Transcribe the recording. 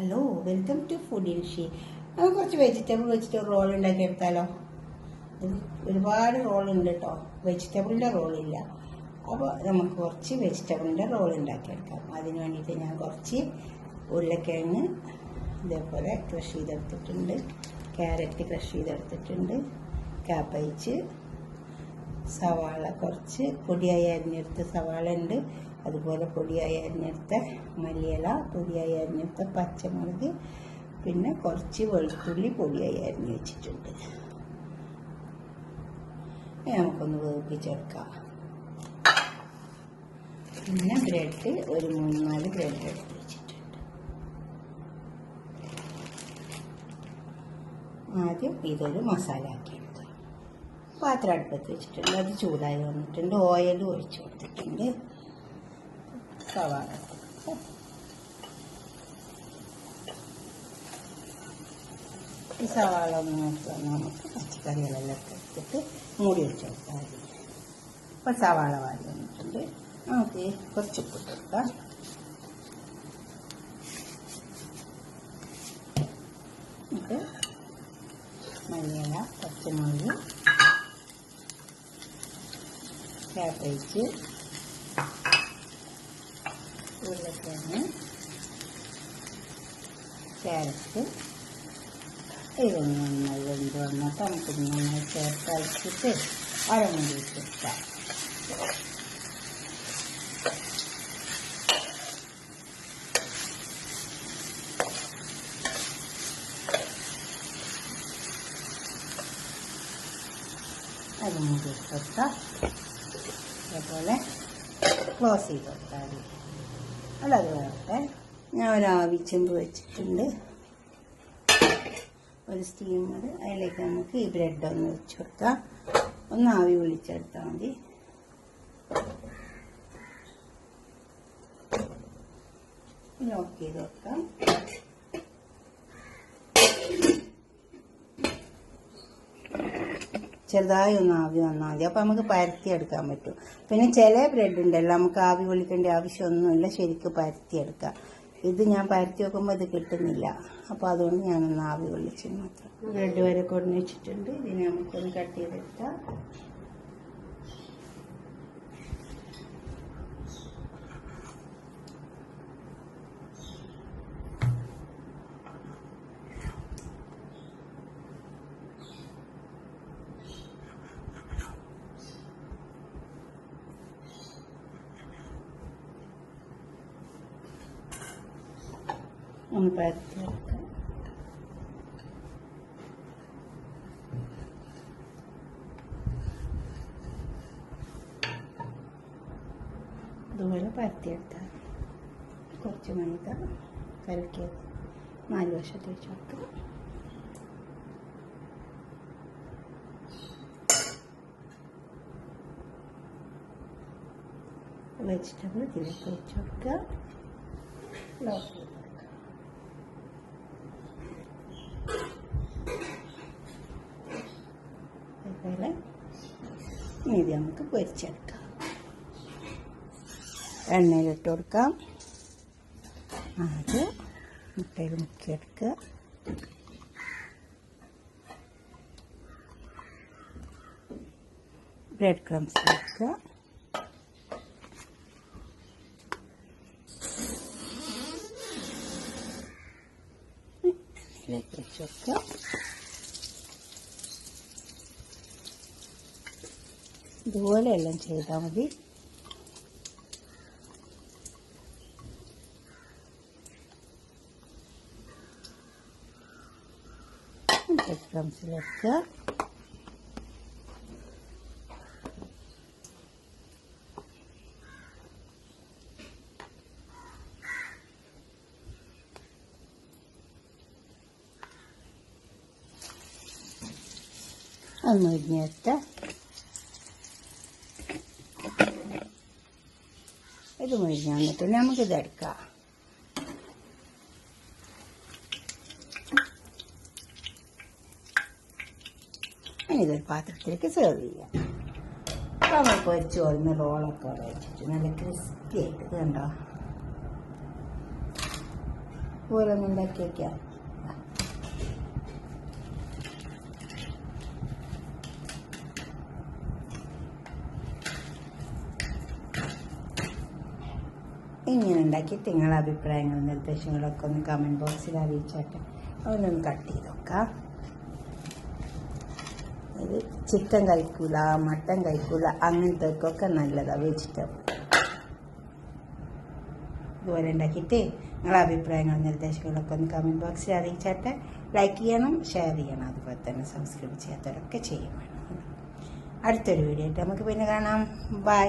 Hello, welcome to food Inshi. നമുക്ക് കുറച്ച് vegetable വെച്ചിട്ട് റോൾ ഉണ്ടാക്കി എടുത്താലോ? ഒരുപാട് റോളുണ്ട് കേട്ടോ, വെജിറ്റബിളിൻ്റെ റോളില്ല. അപ്പോൾ നമുക്ക് കുറച്ച് വെജിറ്റബിളിൻ്റെ റോൾ ഉണ്ടാക്കിയെടുക്കാം. അതിന് വേണ്ടിയിട്ട് ഞാൻ കുറച്ച് ഉരുളക്കിഴങ്ങ് ഇതേപോലെ ക്രഷ് ചെയ്തെടുത്തിട്ടുണ്ട്, ക്യാരറ്റ് ക്രഷ് ചെയ്തെടുത്തിട്ടുണ്ട്, കാബേജ്, സവാള കുറച്ച് പൊടിയായി അരിഞ്ഞെടുത്ത സവാള ഉണ്ട്, അതുപോലെ പൊടിയായി അരിഞ്ഞെടുത്ത മല്ലിയില, പൊടിയായി അരിഞ്ഞെടുത്ത പച്ചമുളക്, പിന്നെ കുറച്ച് വെളുത്തുള്ളി പൊടിയായി അരിഞ്ഞ് വെച്ചിട്ടുണ്ട്. നമുക്കൊന്ന് വേവിപ്പിച്ചെടുക്കാം. പിന്നെ ബ്രെഡ് ഒരു 3-4 ബ്രെഡ് എടുത്ത് വെച്ചിട്ടുണ്ട്. ആദ്യം ഇതൊരു മസാല ആക്കിയെടുക്കാം. പാത്രം അടുപ്പത്ത് വെച്ചിട്ടുണ്ട്, അത് ചൂടായി വന്നിട്ടുണ്ട്. ഓയിൽ ഒഴിച്ചു കൊടുത്തിട്ടുണ്ട്. സവാള ഈ സവാള ഒന്ന് നോക്കുക. നമുക്ക് പച്ചക്കറികളെല്ലാം എടുത്തിട്ട് മൂടി വെച്ച് കൊടുത്താൽ മതി. ഇപ്പം സവാള വാടി വന്നിട്ടുണ്ട്. നമുക്ക് കുറച്ച് ഉപ്പ് കൊടുക്കാം. നമുക്ക് മല്ലിയില, പച്ചമുളക്, കാബേജ്, ഉരുളക്കിഴങ്ങ്, ക്യാരറ്റ് ഇതൊന്ന് നന്നായി വെന്ത് വന്നിട്ട് നമുക്ക് നന്നായി ചേർത്ത് അരച്ചിട്ട് അരമുടി വെച്ചെടുക്കാം. അരമുടി വെച്ചെടുക്കാം. അതേപോലെ ക്ലോസ് ചെയ്ത് കൊടുത്താൽ മതി. അത് വേറെ ഞാൻ ഒരാവി ചെമ്പ് വെച്ചിട്ടുണ്ട്, ഒരു സ്റ്റീമർ. അതിലേക്ക് നമുക്ക് ഈ ബ്രെഡ് ഒന്ന് വെച്ച് കൊടുക്കാം. ഒന്ന് ആവി വിളിച്ചെടുത്താൽ മതി. ലോക്ക് ചെയ്ത് വെക്കാം. ചെറുതായി ഒന്ന് ആവി വന്നാൽ മതി. അപ്പം നമുക്ക് പരത്തിയെടുക്കാൻ പറ്റും. പിന്നെ ചില ബ്രെഡ് ഉണ്ടല്ലോ, നമുക്ക് ആവി വിളിക്കേണ്ട ആവശ്യമൊന്നുമില്ല, ശരിക്കും പരത്തിയെടുക്കാം. ഇത് ഞാൻ പരത്തി വെക്കുമ്പോൾ ഇത് കിട്ടുന്നില്ല. അപ്പോൾ അതുകൊണ്ട് ഞാനൊന്ന് ആവി വിളിച്ച് മാത്രം. ബ്രെഡ് വരെ കൊണ്ടു വെച്ചിട്ടുണ്ട്. ഇതിനെ നമുക്കൊന്ന് കട്ട് ചെയ്തെടുക്കാം. ഒന്ന് പരത്തി വെക്കാം. ഇതുപോലെ പരത്തിയെടുത്താൽ കുറച്ച് മൈദ കലക്കിയത് 4 വശത്ത് വെച്ച് വെക്കാം. വെജിറ്റബിൾ ഇതിലേക്ക് വെച്ച് കൊടുക്കുക. ലോക്ക് അതുപോലെ മീതി നമുക്ക് പൊരിച്ചെടുക്കാം. എണ്ണയിലിട്ട് കൊടുക്കാം. ആദ്യം മുട്ടയിൽ മുക്കിയെടുക്കുക. ബ്രെഡ് ക്രംസ് വെക്കുക. എണ്ണയിലേക്ക് വെച്ച് വെക്കുക. ഇതുപോലെ എല്ലാം ചെയ്താൽ മതി. ബ്രെഡ് ക്രംസിലെടുക്കുക. ഒന്ന് ഒഴിഞ്ഞെടുത്ത് ഇത് മുരിഞ്ഞ് വന്നിട്ട് നമുക്കിതെടുക്കാം. ഇതൊരു പാത്രത്തിലേക്ക് സെർവ് ചെയ്യാം. നമ്മൾ പൊരിച്ച് കൊടുന്ന റോളൊക്കെ അവിടെ വെച്ചിട്ട് നല്ല ക്രിസ്പി ആയിട്ട്. ഇത് കണ്ടോ, ഓരോന്ന് ഉണ്ടാക്കി വയ്ക്കാം. ഇങ്ങനെ ഉണ്ടാക്കിയിട്ട് നിങ്ങളുടെ അഭിപ്രായങ്ങളും നിർദ്ദേശങ്ങളൊക്കെ ഒന്ന് കമൻറ്റ് ബോക്സിൽ അറിയിച്ചാട്ടെ. അവനൊന്ന് കട്ട് ചെയ്ത് നോക്കാം. ഇത് ചിക്കൻ കഴിക്കൂല, മട്ടൻ കഴിക്കൂല, അങ്ങനത്തെയൊക്കെ നല്ലതാണ് വെജിറ്റബിൾ. ഇതുപോലെ ഉണ്ടാക്കിയിട്ട് നിങ്ങളുടെ അഭിപ്രായങ്ങളും നിർദ്ദേശങ്ങളൊക്കെ ഒന്ന് കമൻറ്റ് ബോക്സിൽ അറിയിച്ചാട്ടെ. ലൈക്ക് ചെയ്യണം, ഷെയർ ചെയ്യണം, അതുപോലെ തന്നെ സബ്സ്ക്രൈബ് ചെയ്യാത്തവരൊക്കെ ചെയ്യണം. അടുത്തൊരു വീഡിയോ ആയിട്ട് നമുക്ക് പിന്നെ കാണാം. ബൈ.